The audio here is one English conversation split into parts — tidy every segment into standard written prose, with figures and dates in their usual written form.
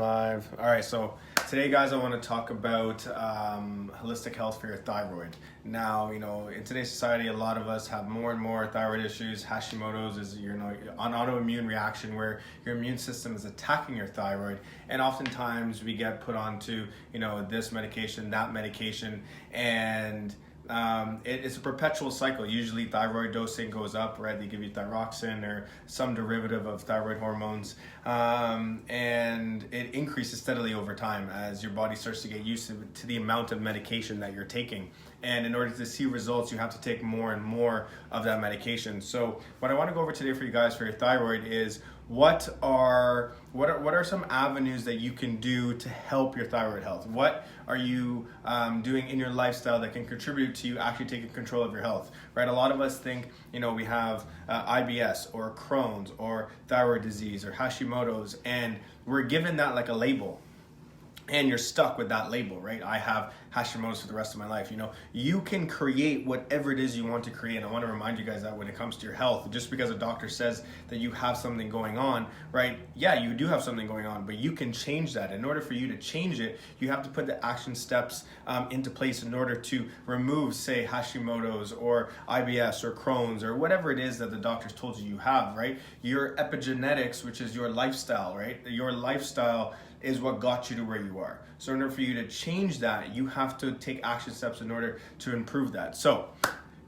Live. All right, so today, guys, I want to talk about holistic health for your thyroid. Now, in today's society, a lot of us have more and more thyroid issues. Hashimoto's is, an autoimmune reaction where your immune system is attacking your thyroid, and oftentimes we get put onto, this medication, that medication, and it's a perpetual cycle. Usually thyroid dosing goes up, right? They give you thyroxine or some derivative of thyroid hormones, and it increases steadily over time as your body starts to get used to the amount of medication that you're taking. And in order to see results, you have to take more and more of that medication. So what I want to go over today for you guys for your thyroid is what are some avenues that you can do to help your thyroid health? What are you doing in your lifestyle that can contribute to you actually taking control of your health, right? A lot of us think, we have IBS or Crohn's or thyroid disease or Hashimoto's, and we're given that like a label. And you're stuck with that label, right? I have Hashimoto's for the rest of my life. You can create whatever it is you want to create. And I want to remind you guys that when it comes to your health, just because a doctor says that you have something going on, right? Yeah, you do have something going on, but you can change that. In order for you to change it, you have to put the action steps into place in order to remove, say, Hashimoto's or IBS or Crohn's or whatever it is that the doctors told you have, right? Your epigenetics, which is your lifestyle, right? Your lifestyle is what got you to where you are. So in order for you to change that, you have to take action steps in order to improve that. So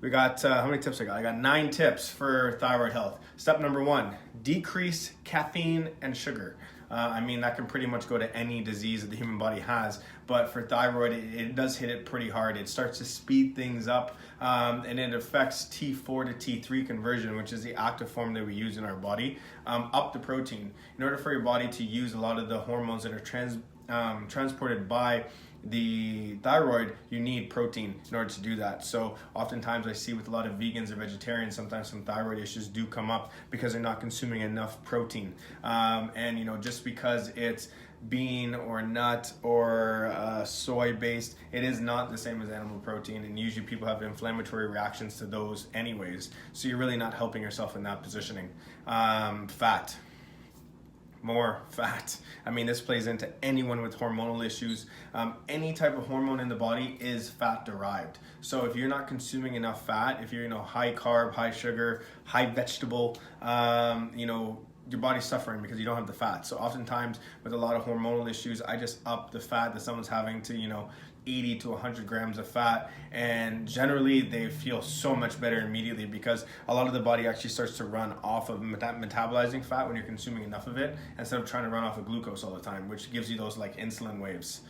we got, how many tips I got? I got 9 tips for thyroid health. Step number 1, decrease caffeine and sugar. That can pretty much go to any disease that the human body has, but for thyroid, it does hit it pretty hard. It starts to speed things up, and it affects T4 to T3 conversion, which is the active form that we use in our body, up the protein. In order for your body to use a lot of the hormones that are transported by the thyroid, you need protein in order to do that. So oftentimes I see with a lot of vegans or vegetarians, sometimes some thyroid issues do come up because they're not consuming enough protein. Just because it's bean or nut or soy based, it is not the same as animal protein, and usually people have inflammatory reactions to those anyways. So you're really not helping yourself in that positioning. Fat. More fat. This plays into anyone with hormonal issues. Any type of hormone in the body is fat derived. So if you're not consuming enough fat, if you're high carb, high sugar, high vegetable, your body's suffering because you don't have the fat. So oftentimes with a lot of hormonal issues, I just up the fat that someone's having to 80 to 100 grams of fat, and generally they feel so much better immediately because a lot of the body actually starts to run off of metabolizing fat when you're consuming enough of it instead of trying to run off of glucose all the time, which gives you those like insulin waves.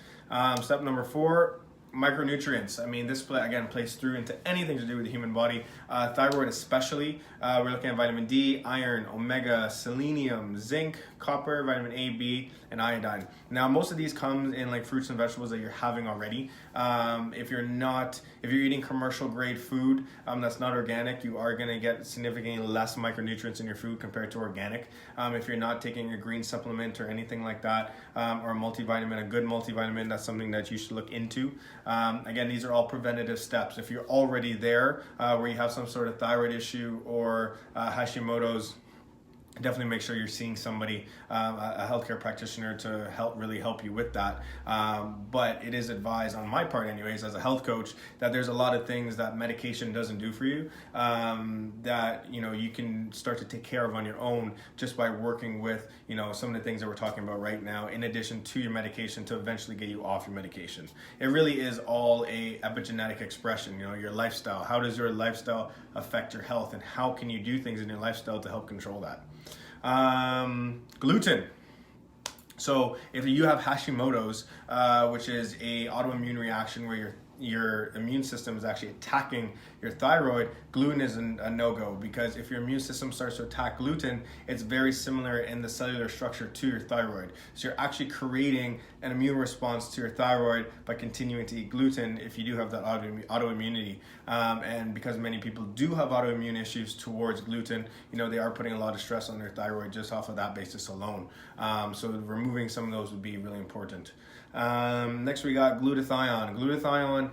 Step number 4, micronutrients. This plays through into anything to do with the human body. Thyroid especially. We're looking at vitamin D, iron, omega, selenium, zinc, copper, vitamin A, B, and iodine. Now, most of these come in like fruits and vegetables that you're having already. If you're eating commercial grade food that's not organic, you are going to get significantly less micronutrients in your food compared to organic. If you're not taking a green supplement or anything like that, or a multivitamin, a good multivitamin, that's something that you should look into. Again, these are all preventative steps. If you're already there where you have some sort of thyroid issue or Hashimoto's, definitely make sure you're seeing somebody, a healthcare practitioner, to really help you with that. But it is advised on my part anyways, as a health coach, that there's a lot of things that medication doesn't do for you, that you can start to take care of on your own just by working with some of the things that we're talking about right now, in addition to your medication, to eventually get you off your medication. It really is all a epigenetic expression, your lifestyle. How does your lifestyle affect your health, and how can you do things in your lifestyle to help control that? Gluten. So if you have Hashimoto's, which is a autoimmune reaction where your immune system is actually attacking your thyroid, gluten is a no-go, because if your immune system starts to attack gluten, it's very similar in the cellular structure to your thyroid. So you're actually creating an immune response to your thyroid by continuing to eat gluten if you do have that autoimmunity. And because many people do have autoimmune issues towards gluten, they are putting a lot of stress on their thyroid just off of that basis alone. So removing some of those would be really important. Next we got glutathione. Glutathione,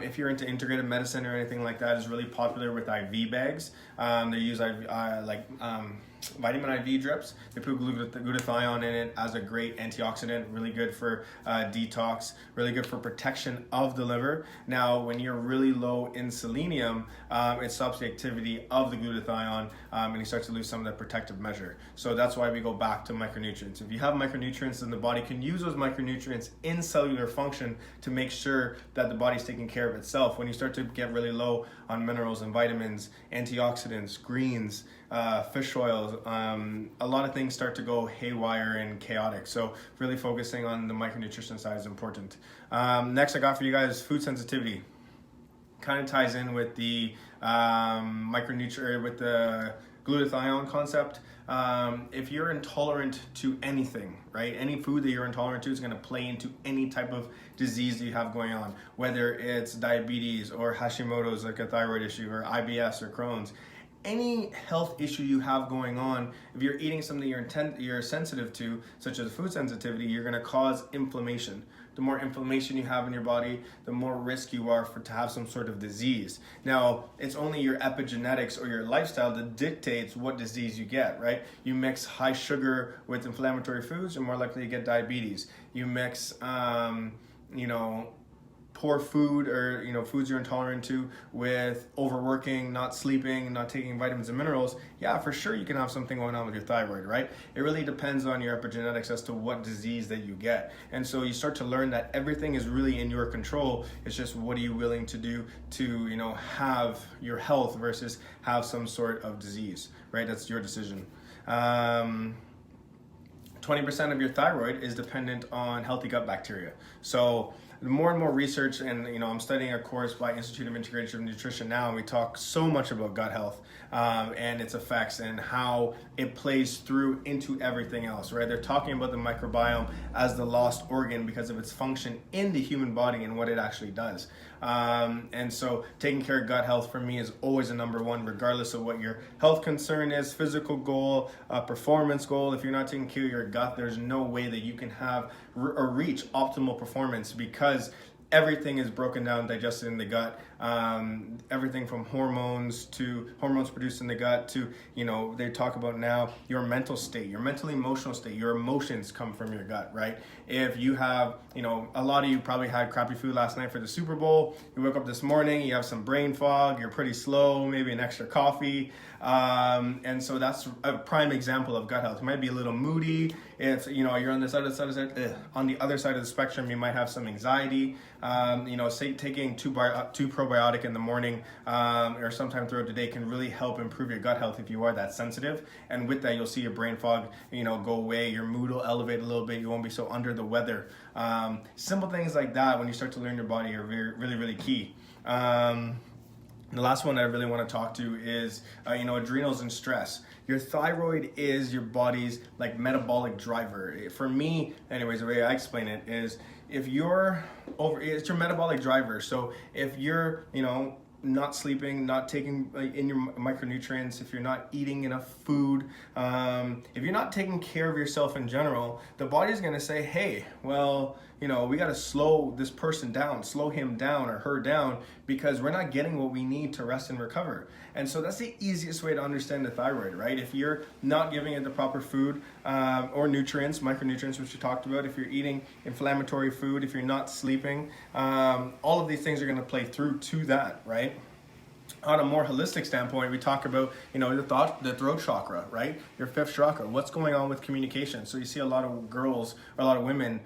if you're into integrative medicine or anything like that, is really popular with IV bags. They use vitamin IV drips. They put glutathione in it as a great antioxidant, really good for detox, really good for protection of the liver. Now, when you're really low in selenium, it stops the activity of the glutathione, and you start to lose some of that protective measure. So that's why we go back to micronutrients. If you have micronutrients, then the body can use those micronutrients in cellular function to make sure that the body's taking care of itself. When you start to get really low on minerals and vitamins, antioxidants, greens, fish oils, a lot of things start to go haywire and chaotic. So really focusing on the micronutrition side is important. Next I got for you guys food sensitivity. Kind of ties in with the micronutrient, with the glutathione concept. If you're intolerant to anything, right, any food that you're intolerant to is going to play into any type of disease that you have going on, whether it's diabetes or Hashimoto's, like a thyroid issue, or IBS or Crohn's. Any health issue you have going on, if you're eating something you're sensitive to, such as food sensitivity, you're going to cause inflammation. The more inflammation you have in your body, the more risk you are to have some sort of disease. Now, it's only your epigenetics or your lifestyle that dictates what disease you get, right? You mix high sugar with inflammatory foods, you're more likely to get diabetes. You mix, poor food, or foods you're intolerant to, with overworking, not sleeping, not taking vitamins and minerals, yeah, for sure you can have something going on with your thyroid, right? It really depends on your epigenetics as to what disease that you get. And so you start to learn that everything is really in your control. It's just what are you willing to do to have your health versus have some sort of disease, right? That's your decision. 20% of your thyroid is dependent on healthy gut bacteria. So more and more research, and I'm studying a course by Institute of Integrative Nutrition now, and we talk so much about gut health and its effects and how it plays through into everything else, right? They're talking about the microbiome as the lost organ because of its function in the human body and what it actually does. And so taking care of gut health for me is always a number one, regardless of what your health concern is, physical goal, performance goal. If you're not taking care of your gut, there's no way that you can have or reach optimal performance, because everything is broken down, digested in the gut. Everything from hormones produced in the gut to, they talk about now your mental state, your mental emotional state, your emotions come from your gut, right? If you have, a lot of you probably had crappy food last night for the Super Bowl, you wake up this morning, you have some brain fog, you're pretty slow, maybe an extra coffee. And so that's a prime example of gut health. You might be a little moody. If, you're on this other side, on the other side of the spectrum, you might have some anxiety. Say taking two probiotic in the morning or sometime throughout the day can really help improve your gut health if you are that sensitive. And with that, you'll see your brain fog, go away. Your mood will elevate a little bit. You won't be so under the weather. Simple things like that, when you start to learn your body, are really, really key. The last one I really want to talk to is, adrenals and stress. Your thyroid is your body's metabolic driver. For me, anyways, the way I explain it is, if you're it's your metabolic driver. So if you're, not sleeping, not taking in your micronutrients, if you're not eating enough food, if you're not taking care of yourself in general, the body's going to say, hey, well, we got to slow this person down, slow him down or her down, because we're not getting what we need to rest and recover. And so that's the easiest way to understand the thyroid, right? If you're not giving it the proper food or nutrients, micronutrients, which we talked about, if you're eating inflammatory food, if you're not sleeping, all of these things are going to play through to that, right? On a more holistic standpoint, we talk about, the throat chakra, right? Your fifth chakra. What's going on with communication? So you see a lot of girls, or a lot of women,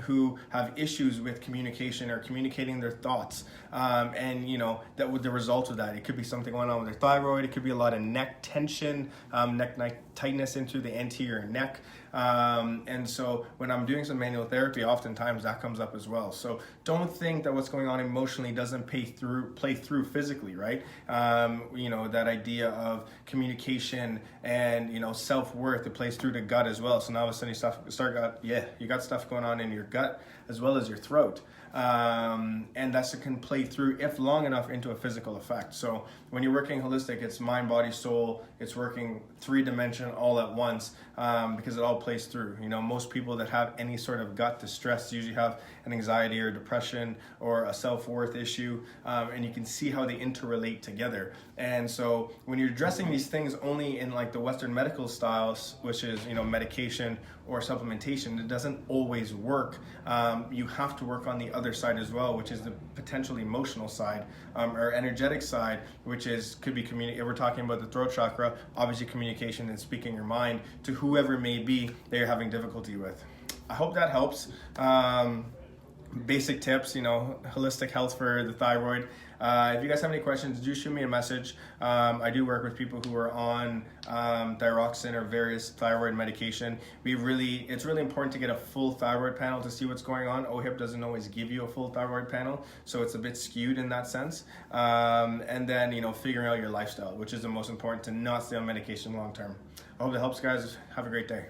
who have issues with communication or communicating their thoughts. That with the result of that, it could be something going on with their thyroid. It could be a lot of neck tension, neck tightness into the anterior neck. And so when I'm doing some manual therapy, oftentimes that comes up as well. So don't think that what's going on emotionally doesn't play through physically, right? That idea of communication and, self-worth, it plays through the gut as well. So now all of a sudden you got stuff going on on in your gut as well as your throat. And that can play through, if long enough, into a physical effect. So when you're working holistic, it's mind, body, soul. It's working 3-dimension all at once, because it all plays through. You know, most people that have any sort of gut distress usually have an anxiety or depression or a self-worth issue, and you can see how they interrelate together. And so when you're addressing these things only in like the Western medical styles, which is, you know, medication or supplementation, it doesn't always work. You have to work on the other side as well, which is the potential emotional side, or energetic side, which is could be if we're talking about the throat chakra, obviously communication and speaking your mind to whoever it may be that you're having difficulty with. I hope that helps. Basic tips, you know, holistic health for the thyroid. If you guys have any questions, do shoot me a message. I do work with people who are on thyroxine or various thyroid medication. It's really important to get a full thyroid panel to see what's going on. OHIP doesn't always give you a full thyroid panel, so it's a bit skewed in that sense. And then, you know, figuring out your lifestyle, which is the most important, to not stay on medication long term. I hope it helps, guys. Have a great day.